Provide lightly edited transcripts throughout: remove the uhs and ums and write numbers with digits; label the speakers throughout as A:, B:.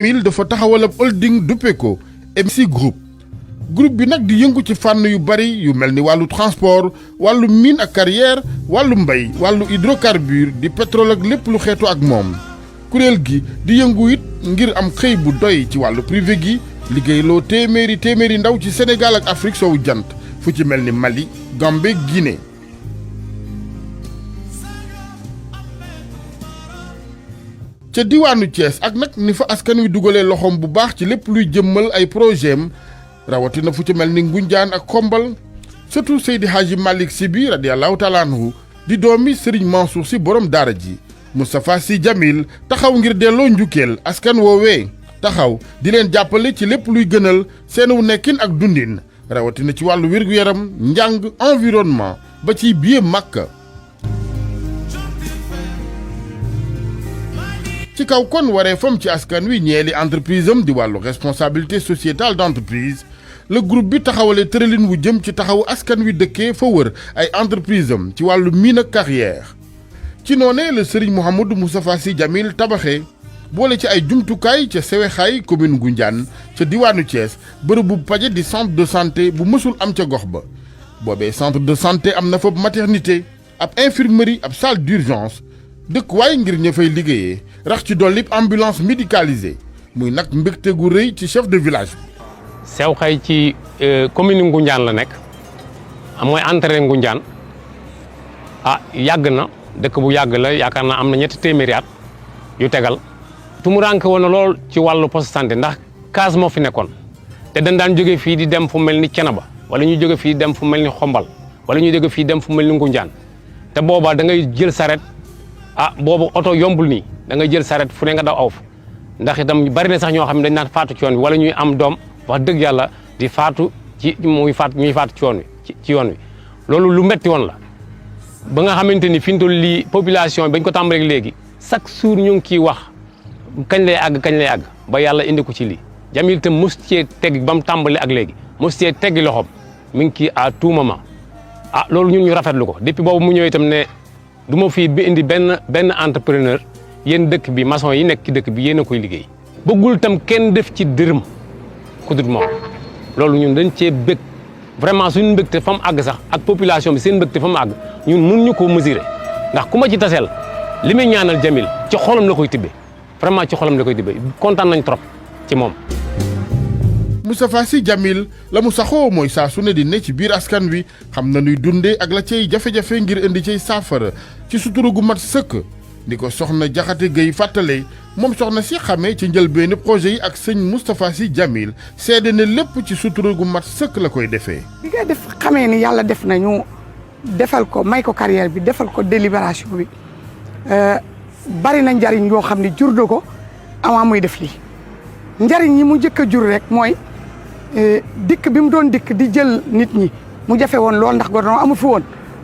A: Jamil dafa taxawal ab holding duppe ko MC Group bi nag di yëngu ci fànn yu bari yu mel ni wàllu transport wàllu mine ak carrière wàllu mbay wàllu hydrocarbure di pétrole ak lépp lu xeetu ak moom kuréel gi di yëngu it ngir am xëy bu doy ci wàllu privé gi liggéeyloo téeméeri ndaw ci Sénégal ak Afrique soowu jant fu ci mel ni Mali Gambie Guinée. ca diwaanu Thiès ak nag ni fa askan wi dugalee loxoom bu baax ci lépp luy jëmmal ay projet am rawatina fu ci mel ni Ngunjaan ak Xombal surtout Seydi Hadji Malick Sy bi radiyallahu taala anhu di doomi Serigne Mansour Sy borom daara ji Moustapha Sy Jamil taxaw ngir delloo njukkeel askan woowee taxaw di leen jàppale ci lépp luy gënal seenu nekkin ak dundin rawatina ci wàllu wér-gu-yaram njàng environnement ba ci biir Makka. ci kaw kon waree fam ci askan wi ñeeli entreprise am di wàllu responsabilité sociétale d'entreprise le groupe bi taxawale tëralin wu jëm ci taxawu askan wi dëkkee fa wër ay entreprise am ci wàllu mine ak carrière ci noonee la Serigne Mouhamadou Moustapha Sy Jamil tabaxee boole ci ay jumtukaay ca Sewexaay commune Ngoundiane ca diwaanu Thiès bërëb bu paje di centre de santé bu mësul am ca gox ba boobee centre de santé am na fa maternité ab infirmerie ab salle d'urgence dëkkuwaay ngir ña fay liggéeyee rax ci dolli ambulance médicalisée muy nag mbégte gu rëy ci chef de village bi.
B: Sewexaay ci commune Ngoundiane la nekk mooy entrée Ngoundiane yàgg na dëkk bu yàgg la yaakaar naa am na ñetti téeméeri at yu tegal. tumuranke woon na lool ci wàllu poste santé ndax case moo fi nekkoon te dañ daan jóge fii di dem fu mel ni Cenaba wala ñu jóge fii dem fu mel ni Xombal wala ñu jóge fii dem fu mel ni Ngoundiane te boobaa da ngay jël saret boobu oto yombul nii da ngay jël saret fu ne nga daw aw fa ndax itam bari na sax ñoo xam ne dañ naan faatu ci yoon wi wala ñuy am doom wax dëgg yàlla di faatu ñuy faatu ci yoon wi ci yoon wi loolu lu metti woon la ba nga xamante ni fi ñu toll lii population bi bañ ko tàmbalee léegi chaque jour ñu ngi ciy wax kañ lay àgg ba yàlla indi ko ci lii Jamil itam mos cee tegg ba mu tàmbalee ak léegi mos cee teggi loxoom mi ngi kii à tout moment loolu ñun ñu rafetlu ko depuis boobu mu ñëw itam ne du ma fii bi indi benn entrepreneur yéen dëkk bi maçon yi nekk ci dëkk bi yéen a koy liggéey bëggul itam kenn def ci dërëm ku dul moom loolu ñun dañ cee bëgg vraiment suñu mbégte fa mu àgg sax ak population bi seen mbégte fa mu àgg ñun mun ñu koo mesurer ndax ku ma ci taseel li muy ñaanal Jamil ci xolam la koy tibbee vraiment ci xolam la koy tibbee kontaan nañ trop ci moom.
A: Moustapha Sy Jamil la mu saxoo mooy saa su ne di ne ci biir askan wi xam na nuy dundee ak la cay jafe-jafe ngir indi cay saafara ci sutura gu mat sëkk di ko soxna Jaxate Gueye fàttale moom soxna si xamee ci njëlbeenu projet yi ak sëñ Moustapha Sy Jamil seede ne lépp ci sutura gu mat sëkk la koy defee.
C: bi nga def xamee ni yàlla def nañu defal ko may ko carrière bi defal ko délibération bi bari na njariñ yoo xam ne jur na ko avant muy def lii njariñ yi mu njëkk a jur rek mooy dikk bi mu doon dikk di jël nit ñi mu jafe woon lool ndax gouvernement amu fi woon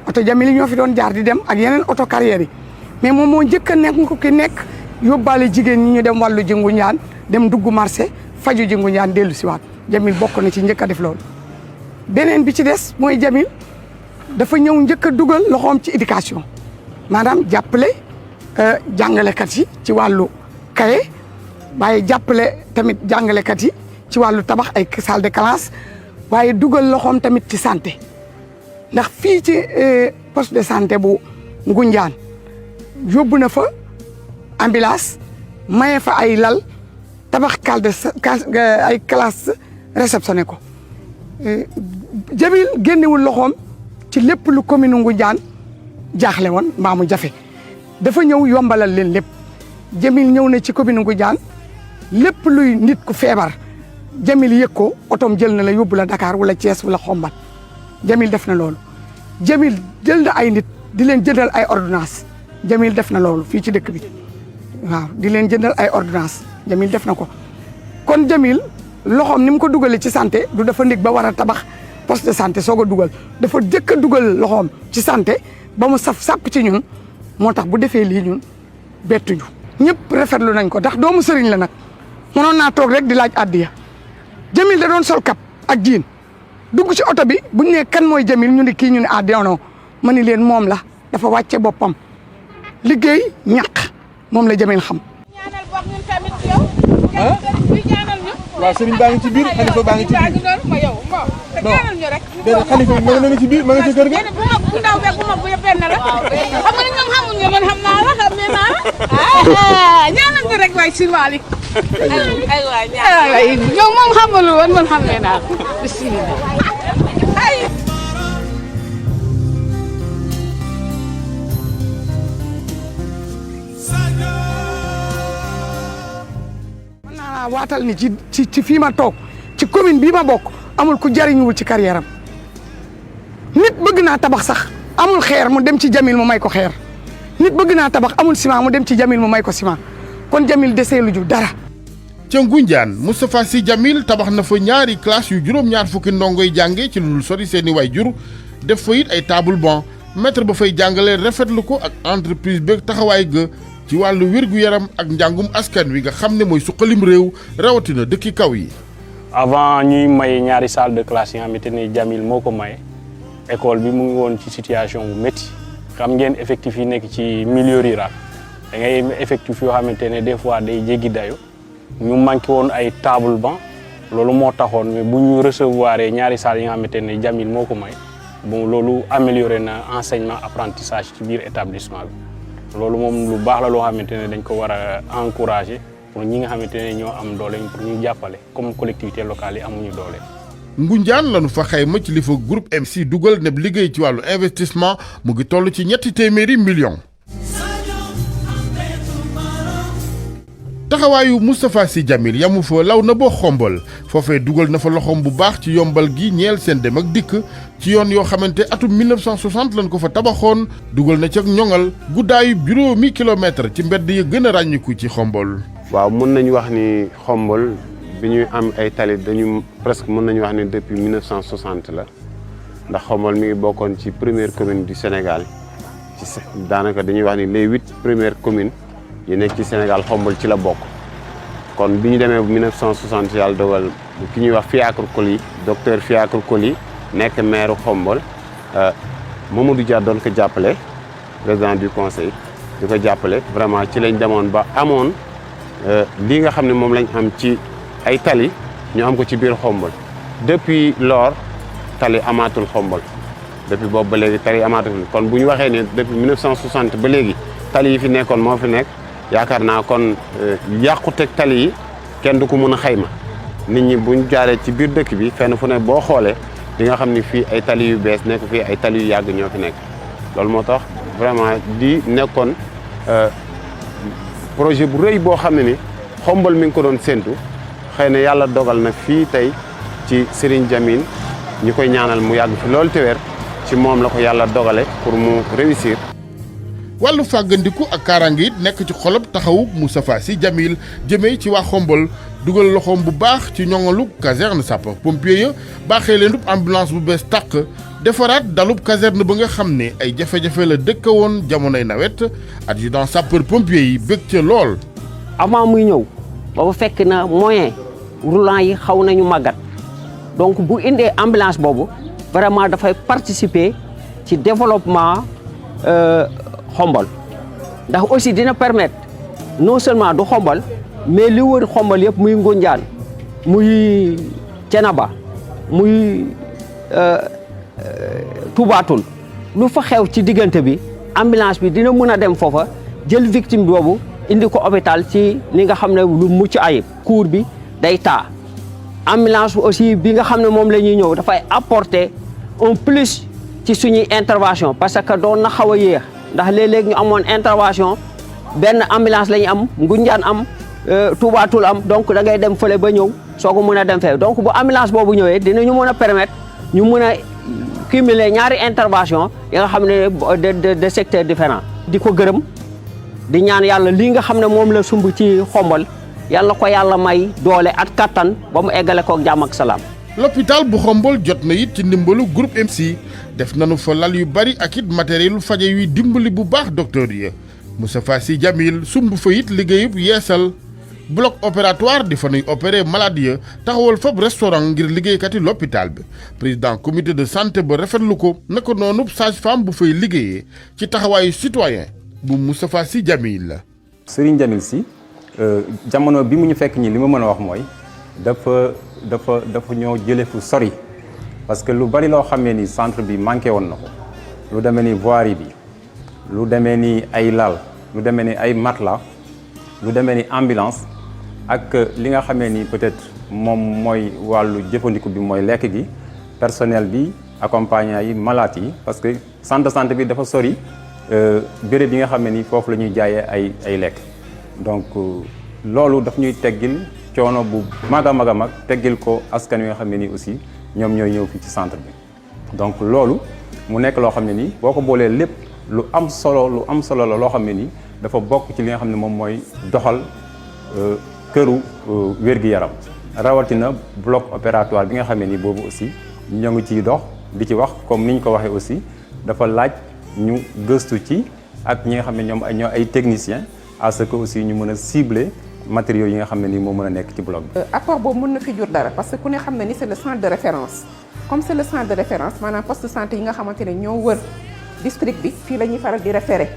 C: oto Jamil yi ñoo fi doon jaar di dem ak yeneen oto carrière yi mais moom moo njëkk a nekk ko ki nekk yóbbaale jigéen ñi ñu dem wàllu ji Ngoundiane dem dugg marché faju ji Ngoundiane dellu si waat Jamil bokk na ci njëkk a def loolu. beneen bi ci des mooy Jamil dafa ñëw njëkk a dugal loxoom ci éducation maanaam jàppale jàngalekat yi ci wàllu kaye waaye jàppale tamit jàngalekat yi ci wàllu tabax ay salle de classe waaye dugal loxoom tamit ci santé ndax fii ci poste de santé bu Ngoundiane yóbbu na fa ambulance maye fa ay lal tabax ay classe réceptionné ko Jamil génnewul loxoom ci lépp lu commune Ngoundiane jaaxle woon mbaa mu jafe dafa ñëw yombalal leen lépp Jamil ñëw na ci commune Ngoundiane lépp luy nit ku feebar Jamil yëg ko otoom jël na la yóbbu la Dakar wala Thiès wala Xombal Jamil def na loolu Jamil jël na ay nit di leen jëndal ay ordonnance Jamil def na loolu fii ci dëkk bi waaw di leen jëndal ay ordonnance Jamil def na ko kon Jamil loxoom ni mu ko dugalee ci santé du dafa ndig ba war a tabax poste de santé soog a dugal dafa jëkk a dugal loxoom ci santé ba mu saf sàpp ci ñun moo tax bu defee lii ñun bettuñu ñëpp rafetlu nañ ko ndax doomu sëriñ la nag mënoon naa toog rek di laaj addiya Jamil da doon sol kap ak jiin dugg ci oto bi buñ ne kan mooy Jamil ñu ne kii ñu ne non ma ni leen moom la dafa wàcce boppam liggéey ñàq moom la Jamil xam.
D: ñaanal bokk ñun tamit yow ah waaw sëriñ baa ngi ci biir xalifa baa ngi ci biir déedéet xalifa bi ma nga ci biir ma nga ci kër ga.
E: bu ndaw beeg bu mag bu yëpp benn la xam nga ni ñoom xamuñu man xam naa la xamee naa la ñaanante rek waay si waali ay waay ñoom moom xamalu woon man xamee naa ko bismillah ay
C: mën naa waatal ni ci fii ma toog ci commune bii ma bokk amul ku jariñuwul ci carrière am nit bëgg naa tabax sax amul xeer mu dem ci Jamil mu may ko xeer nit bëgg naa tabax amul ciment mu dem ci Jamil mu may ko ciment kon Jamil desee lu ju dara.
A: ca Ngunjaan Moustapha Sy Jamil tabax na fa ñaari classe yu juróom-ñaar fukki ndongoy jànge ci lu dul sori seeni waajur def fa it ay table banc maître ba fay jàngale rafetlu ko ak entreprise beeg taxawaay ga ci wàllu wér-gu-yaram ak njàngum askan wi nga xam ne mooy suqalim réew rawatina dëkki kaw yi.
F: avant ñuy may ñaari salle de classe yi nga xamante ne Jamil moo ko maye école bi mu ngi woon ci situation bu métti xam ngeen effectif yi nekk ci milieu rural da ngay effectif yoo xamante ne des fois day jéggi dayo ñu manqué woon ay table banc loolu moo taxoon mais bu ñu recevoir ñaari salle yi nga xamante ne Jamil moo ko may bon loolu amélioré na enseignement apprentissage ci biir établissement bi loolu moom lu baax la loo xamante ne dañ ko war a encourager pour ñi nga xamante ne ñoo am doole pour ñu jàppale comme collectivité locale yi amuñu doole.
A: Ngunjaan lañu fa xayma ci li fa groupe MC dugal ne liggéey ci wàllu investissement mu ngi toll ci $300 millions. taxawaayu Moustapha Sy Jamil yamu fa law na boo xombal foofee dugal na fa loxoom bu baax ci yombal gi ñeel seen dem ak dikk ci yoon yoo xamante atum 1960 lañ ko fa tabaxoon dugal na ci ak ñoŋal guddaayu juróomi kilomètre ci mbedd yi gën a ràññiku ci xombal.
G: waaw mën nañu wax ni xombal bi ñuy am ay tali dañu presque mën nañu wax ni depuis 1960 la ndax xombal mi ngi bokkoon ci première commune du Sénégal ci daanaka dañuy wax ni les 8 premières communes yi nekk ci Sénégal xombal ci la bokk kon bi ñu demee bu 1960 yàlla dogal ki ñuy wax Fiacre Coly docteur Fiacre Coly nekk maire xombal Mamadou Dia doon ko jàppale président du conseil di ko jàppale vraiment ci lañ demoon ba amoon lii nga xam ne moom lañ am ci ay tali ñu am ko ci biir xombal depuis lors tali amaatul xombal depuis boobu ba léegi tali amaatul kon bu ñu waxee ne depuis 1960 ba léegi tali yi fi nekkoon moo fi nekk yaakaar naa kon yàquteg tali yi kenn du ko mën a xayma nit ñi buñ jaaree ci biir dëkk bi fenn fu ne boo xoolee di nga xam ni fii ay tali yu bees nekk fii ay tali yu yàgg ñoo fi nekk loolu moo tax vraiment di nekkoon projet bu rëy boo xam ne ni xombal mi ngi ko doon séntu xëy na yàlla dogal na fii tey ci Serigne Jamil ñu koy ñaanal mu yàgg fi loolu te wér ci moom la ko yàlla dogale pour mu réussir.
A: wàllu fàggandiku ak kaaraange it nekk ci xolob taxawu Moustapha Sy Jamil jëmee ci waa xombal dugal loxoom bu baax ci ñoŋalu caserne sapeur pompier ya baaxee leen ambulance bu bees tàq defaraat dalub caserne ba nga xam ne ay jafe-jafe la dëkk woon jamonoy nawet adjudant sapeur pompier yi bëgg ca lool.
H: avant muy ñëw booba fekk na moyen roulant yi xaw nañu màggat donc bu indee ambulance boobu vraiment dafay participer ci développement xombal ndax aussi dina permettre non seulement du xombal mais li wër xombal yëpp muy Ngunjaan muy Cenaba muy Tubaatul lu fa xew ci diggante bi ambulance bi dina mën a dem foofa jël victime boobu indi ko hôpital ci li nga xam ne lu mucc ayib cours bi day taa ambulance aussi bi nga xam ne moom la ñuy ñëw dafay apporter un plus ci suñuy intervention parce que doon na xaw a yéex ndax léeg-léeg ñu amoon intervention benn ambulance la ñu am Ngunjaan am Tubaatul am donc da ngay dem fële ba ñëw soo ko mën a dem fee donc bu ambulance boobu ñëwee dinañu mën a permettre ñu mën a cumuler ñaari intervention yi nga xam ne de secteurs différents di ko gërëm di ñaan yàlla lii nga xam ne moom la sumb ci xombal yàlla ko yàlla may doole at kattan ba mu eggale kook jàmm ak salaam.
A: l'hôpital bu xombal jot na it ci ndimbalu groupe MC def nañu fa lal yu bari ak it matériel faje yuy dimbali bu baax docteur yi Moustapha Sy Jamil sumb fa it liggéeyub yeesal bloc opératoire di fa nuy opéré malade ya taxawal fab restaurant ngir liggéeykati l'hôpital bi président comité de santé ba rafetlu ko naka noonu sage-femme bu fay liggéeyee ci taxawaayu citoyen bu Moustapha Sy Jamil la.
I: Serigne Jamil Sy jamono bi mu ñu fekk ñi li ma mën a wax mooy dafa ñoo jëlee fu sori parce que lu bari loo xamee ni centre bi manqué woon na ko lu demee ni voirie bi lu demee ni ay lal lu demee ni ay matelas lu demee ni ambulance ak li nga xamee ni peut-être moom mooy wàllu jëfandiku bi mooy lekk gi personnel bi accompagnant yi malade yi parce que centre de santé bi dafa sori béréb yi nga xam ne ni foofu la ñuy jaayee ay lekk donc loolu daf ñuy teggil coono bu mag a mag teggil ko askan wi nga xam ne ni aussi ñoom ñooy ñëw fii ci centre bi donc loolu mu nekk loo xam ne nii boo ko boolee lépp lu am solo la loo xam ne nii dafa bokk ci li nga xam ne moom mooy doxal këru wér-gi-yaram rawatina bloc opératoire bi nga xam ne nii boobu aussi ñoo ngi ciy dox di ci wax comme ni ñu ko waxee aussi dafa laaj ñu gëstu ci ak ñi nga xam ne ñoom ñoo ay techniciens à ce que aussi ñu mën a cibler matériaux yi nga xam ne nii moo mën a nekk ci bloc bi.
J: apport boobu mën na fi jur dara parce que ku ne xam na ni c'est le centre de référence comme c'est le centre de référence maanaam poste de santé yi nga xamante ne ñoo wër district bi fii la ñuy faral di référer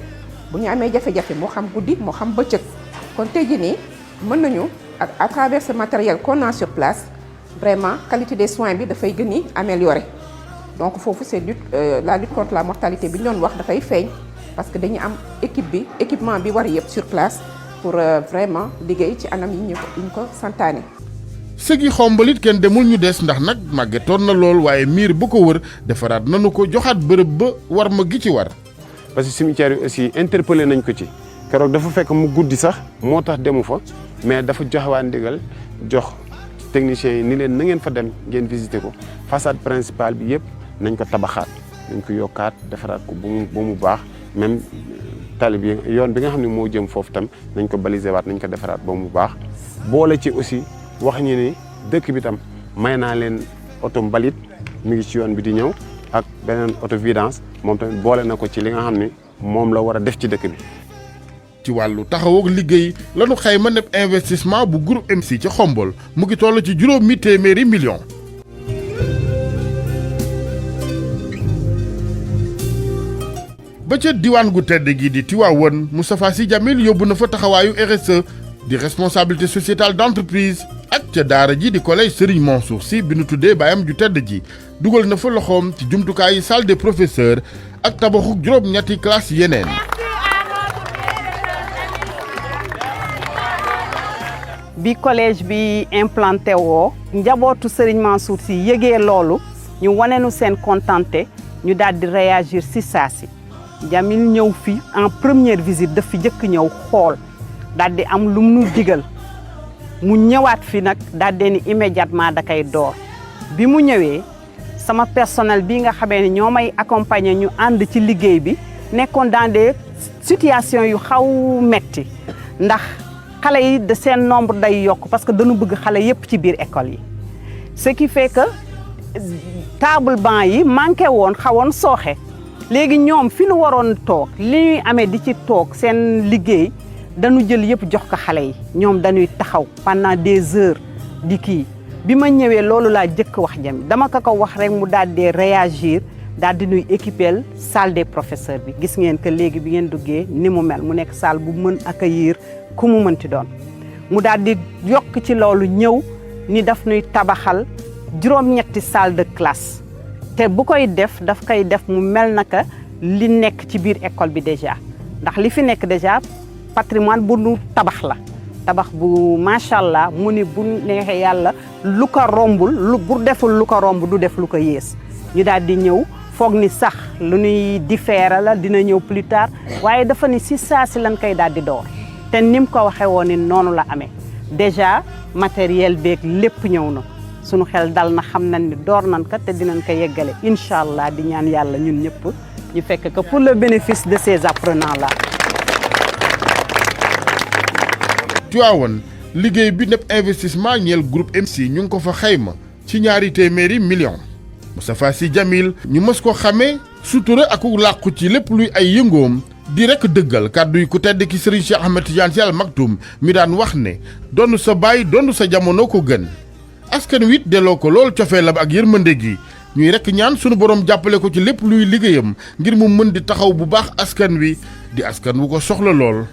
J: bu ñu amee jafe-jafe moo xam guddi moo xam bëccëg kon tey jii nii mën nañu ak à travers ce matériel qu'on a sur place vraiment qualité des soins bi dafay gën a améliorer donc foofu c'est la lutte contre la mortalité bi ñu doon wax dafay feeñ parce que dañu am équipement bi war yëpp sur place pour vraiment liggéey ci anam yi ñu ko santaane.
A: sëgi xombalit kenn demul ñu des ndax nag màggetoon na lool waaye miir bu ko wër defaraat nanu ko joxaat bërëb ba war ma gi ci war.
G: parce que cimetière yi aussi interpellé nañ ko ci keroog dafa fekk mu guddi sax moo tax demu fa mais dafa joxewaa ndigal jox techniciens yi ni leen na ngeen fa dem ngeen visiter ko façade principale bi yëpp nañ ko tabaxaat nañ ko yokkaat defaraat ko ba mu baax même tali bi yoon bi nga xam ne moo jëm foofu tam nañ ko baliser waat nañ ko defaraat ba mu baax boole ci aussi wax ñu ni dëkk bi tam may naa leen oto mbalit mi ngi ci yoon bi di ñëw ak beneen auto vidange moom tamit boole na ko ci li nga xam ne moom la war a def ci dëkk bi.
A: ci wàllu taxaw ak liggéey lanu xayma nepp investissement bu groupe MC ci Xombol mu ngi toll ci juróomi téeméeri millions. ba ca diwaan gu tedd gi di Tivaouane Moustapha Sy Djamil yóbbu na fa taxawaayu RSE di responsabilité sociétale d'entreprise ak ca daara ji di collège Serigne Mansour Sy bi nu tuddee baayam ju tedd ji dugal na fa loxoom ci jumtukaayu salle des professeurs ak tabaxuk juróom-ñetti classe yeneen.
K: bi collège bi implanté woo njabootu Serigne Mansour Sy yëgee loolu ñu wanenu seen contenté ñu daal di réagir si saa si Djamil ñëw fi en première visite daf fi jëkk ñëw xool daal di am lu mu nu digal mu ñëwaat fi nag daal di ni immédiatement da koy door bi mu ñëwee sama personnel bi nga xamee ne ñoo may accompagner ñu ànd ci liggéey bi nekkoon dans des situations yu xaw metti ndax xale yi de seen nombre day yokk parce que dañu bëgg xale yépp ci biir école yi ce qui fait que table banc yi manqué woon xawoon sooxe léegi ñoom fi nu waroon toog li ñuy amee di ci toog seen liggéey dañu jël yépp jox ko xale yi ñoom dañuy taxaw pendant des heures di kii bi ma ñëwee loolu laa jëkk wax Djamil dama ko wax rek mu daal di réagir daal di nuy équiper salle des professeurs bi gis ngeen que léegi bi ngeen duggee ni mu mel mu nekk salle bu mën accueillir ku mu mënti doon mu daal di yokk ci loolu ñëw ni daf nuy tabaxal juróom-ñetti salle de classe te bu koy def daf koy def mu mel naka li nekk ci biir école bi déjà ndax li fi nekk déjà patrimoine bu nu tabax la tabax bu macha allah mu ni bu neexee yàlla lu ko rombul bu deful lu ko romb du def lu ko yées ñu daal di ñëw foog ni sax lu ñuy différer la dina ñëw plus tard waaye dafa ni si saa si lan koy daal di door te ni mu ko waxee woon ni noonu la amee déjà matériel beeg lépp ñëw na sunu xel dal na xam nañ ni door nañ ko te dinañ ko yeggale incha allah di ñaan yàlla ñun ñëpp ñu fekk que pour le bénéfice de ces apprenants là.
A: Tivaouane liggéey bi nepp investissement ñeel groupe MC ñu ngi ko fa xayma ci ñaari téeméeri millions. Moustapha Sy Djamil ñu mës ko xamee sutura ak làqu ci lépp luy ay yëngoom di rek dëggal kàddu yi ku tedd ki Serigne Cheikh Ahmed Tidiane Sy Al Maktoum mi daan wax ne donn sa baay donn sa jamono ko gën askan wi delloo ko lool cofeelam ak yërmande gi ñuy rek ñaan sunu borom jàppale ko ci lépp luy liggéeyam ngir mu mën di taxaw bu baax askan wi di askan wu ko soxla lool.